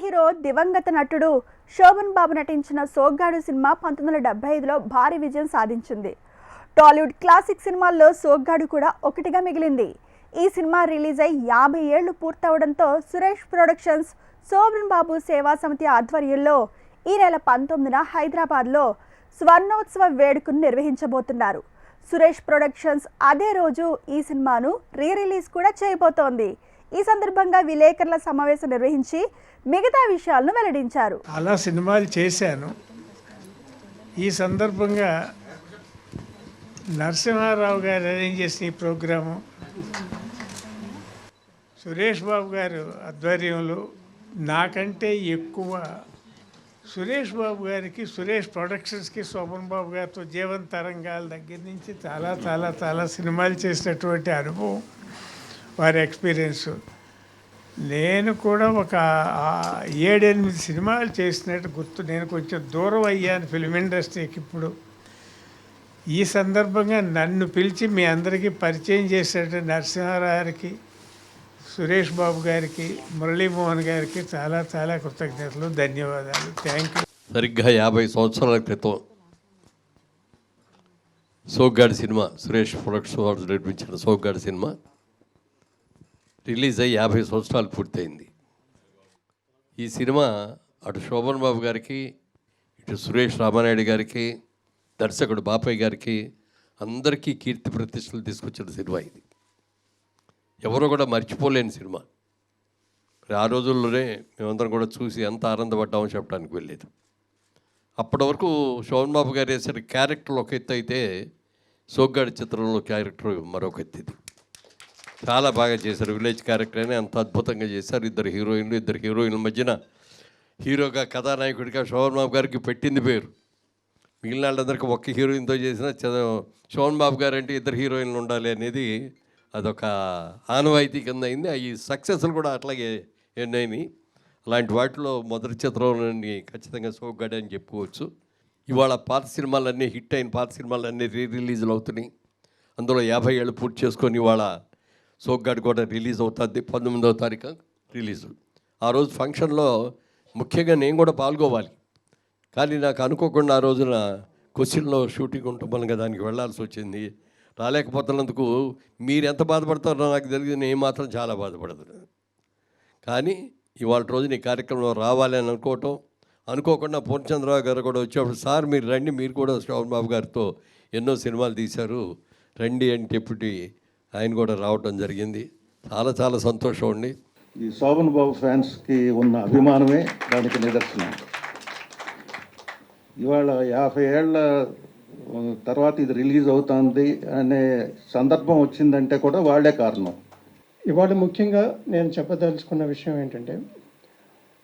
Hero దివంగత నటుడు శోభన్ బాబు నటించిన సోగ్గాడు సినిమా 1975లో భారీ విజయం సాధించింది. టాలీవుడ్ క్లాసిక్ సినిమాల్లో సోగ్గాడు కూడా ఒకటిగా మిగిలింది. ఈ సినిమా రిలీజ్ అయి 50 ఏళ్లు పూర్తవడంతో సురేష్ ప్రొడక్షన్స్ శోభన్ బాబు సేవా సమితి ఆధ్వర్యంలో ఈ నెల 19న హైదరాబాద్లో స్వర్ణోత్సవ వేడుకను నిర్వహించబోతున్నారు. సురేష్ ప్రొడక్షన్స్ అదే రోజు ఈ సినిమాను రిలీజ్ కూడా చేయబోతోంది. ఈ సందర్భంగా విలేకరుల సమావేశం నిర్వహించి మిగతా విషయాలను వెల్లడించారు. అలా సినిమాలు చేశాను. ఈ సందర్భంగా నరసింహారావు గారు అరేంజ్ చేసిన ఈ ప్రోగ్రాము సురేష్ బాబు గారు ఆధ్వర్యంలో నాకంటే ఎక్కువ సురేష్ బాబు గారికి, సురేష్ ప్రొడక్షన్స్కి, శోభన్ బాబు గారితో జీవన తరంగాల దగ్గర నుంచి చాలా చాలా చాలా సినిమాలు చేసినటువంటి అనుభవం, వారి ఎక్స్పీరియన్స్. నేను కూడా ఒక 7-8 సినిమాలు చేసినట్టు గుర్తు. నేను కొంచెం దూరం అయ్యాను ఫిల్మ్ ఇండస్ట్రీకి ఇప్పుడు. ఈ సందర్భంగా నన్ను పిలిచి మీ అందరికీ పరిచయం చేసేట నరసింహారావుకి, సురేష్ బాబు గారికి, మురళీమోహన్ గారికి చాలా చాలా కృతజ్ఞతలు, ధన్యవాదాలు. Thank you. సరిగ్గా 50 సంవత్సరాల క్రితం సోగ్గాడు సినిమా, సురేష్ ప్రొడక్షన్ వాళ్ళు నిర్మించిన సోగ్గాడు సినిమా రిలీజ్ అయ్యి 50 సంవత్సరాలు పూర్తయింది. ఈ సినిమా అటు శోభన్ బాబు గారికి, ఇటు సురేష్ రామానాయుడు గారికి, దర్శకుడు బాపయ్య గారికి అందరికీ కీర్తి ప్రతిష్టలు తీసుకొచ్చిన సినిమా ఇది. ఎవరో కూడా మర్చిపోలేని సినిమా. ఆ రోజుల్లోనే మేమందరం కూడా చూసి ఎంత ఆనందపడ్డామో చెప్పడానికి వెళ్ళలేదు. అప్పటి వరకు శోభన్ బాబు గారు వేసిన క్యారెక్టర్లు ఒక ఎత్తు అయితే సోగ్గాడు చిత్రంలో క్యారెక్టర్ మరొక ఎత్తు. ఇది చాలా బాగా చేశారు. విలేజ్ క్యారెక్టర్ అని అంత అద్భుతంగా చేశారు. ఇద్దరు హీరోయిన్ల మధ్యన హీరోగా, కథానాయకుడిగా శోభన్ బాబు గారికి పెట్టింది పేరు. మిగిలిన వాళ్ళందరికీ ఒక్క హీరోయిన్తో చేసిన శోభన్ బాబు గారు అంటే ఇద్దరు హీరోయిన్లు ఉండాలి అనేది అదొక ఆనవాయితీ కింద అయింది. ఈ సక్సెస్లు కూడా అట్లాగే ఎన్నైనాయి. అలాంటి వాటిలో మొదటి చిత్రంలోని ఖచ్చితంగా సోగ్గాడు అని చెప్పుకోవచ్చు. ఇవాళ పాత సినిమాలన్నీ హిట్ అయిన పాత సినిమాలన్నీ రిలీజులు అవుతున్నాయి. అందులో 50 ఏళ్ళు పూర్తి చేసుకొని ఇవాళ సోగ్గాడు కూడా రిలీజ్ అవుతుంది. 19వ తారీఖు రిలీజు. ఆ రోజు ఫంక్షన్లో ముఖ్యంగా నేను కూడా పాల్గొవాలి. కానీ నాకు అనుకోకుండా ఆ రోజున క్వశ్చన్లో షూటింగ్ ఉంటాం కదా, దానికి వెళ్ళాల్సి వచ్చింది. రాలేకపోతున్నందుకు మీరు ఎంత బాధపడతారో నాకు తెలియదు, నేను మాత్రం చాలా బాధపడుతున్నాను. కానీ ఇవాళ రోజున ఈ కార్యక్రమంలో రావాలి అని అనుకోకుండా పూర్ణచంద్రరావు గారు కూడా వచ్చేప్పుడు, సార్ మీరు రండి, మీరు కూడా శోభన్ బాబు గారితో ఎన్నో సినిమాలు తీశారు, రండి అని చెప్పి ఆయన కూడా రావటం జరిగింది. చాలా చాలా సంతోషం అండి. ఈ శోభన్ బాబు ఫ్యాన్స్కి ఉన్న అభిమానమే దానికి నిదర్శనం. ఇవాళ 50 ఏళ్ళ తర్వాత ఇది రిలీజ్ అవుతుంది అనే సందర్భం వచ్చిందంటే కూడా వాళ్ళే కారణం. ఇవాళ ముఖ్యంగా నేను చెప్పదలుచుకున్న విషయం ఏంటంటే,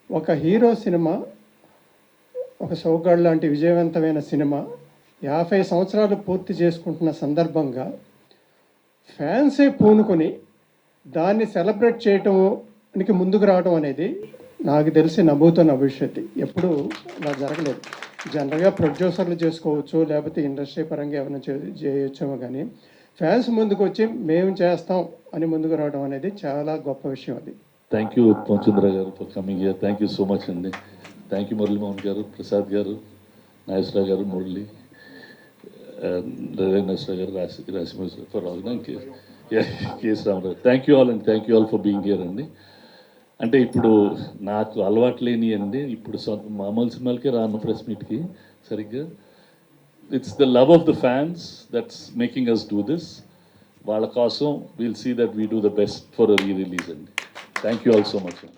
ఒక హీరో సినిమా, ఒక సోగ్గాడు లాంటి విజయవంతమైన సినిమా 50 సంవత్సరాలు పూర్తి చేసుకుంటున్న సందర్భంగా ఫ్యాన్సే పూనుకొని దాన్ని సెలబ్రేట్ చేయటానికి ముందుకు రావడం అనేది నాకు తెలిసి నవ్వుతున్న భవిష్యత్తు. ఎప్పుడు అలా జరగలేదు. జనరల్గా ప్రొడ్యూసర్లు చేసుకోవచ్చు, లేకపోతే ఇండస్ట్రీ పరంగా ఏమైనా చేయొచ్చేమో, కానీ ఫ్యాన్స్ ముందుకు వచ్చి మేము చేస్తాం అని ముందుకు రావడం అనేది చాలా గొప్ప విషయం. అది thank you Purnachandra garu for coming here. Thank you so much అండి. Thank you Muralimohan garu, Prasad garu, Nageswararao garu, Murali Nageswararao garu, Rasi for organising KS Ramarao. Thank you all and thank you all for being here అండి. అంటే ఇప్పుడు నాకు అలవాటు లేని అండి, ఇప్పుడు మామూలు సినిమాలకే రాను ప్రెస్ మీట్కి సరిగ్గా. It's the love of the fans that's making us do this. వాళ్ళ కోసం will see that we do the best for re release అండి. Thank you all so much.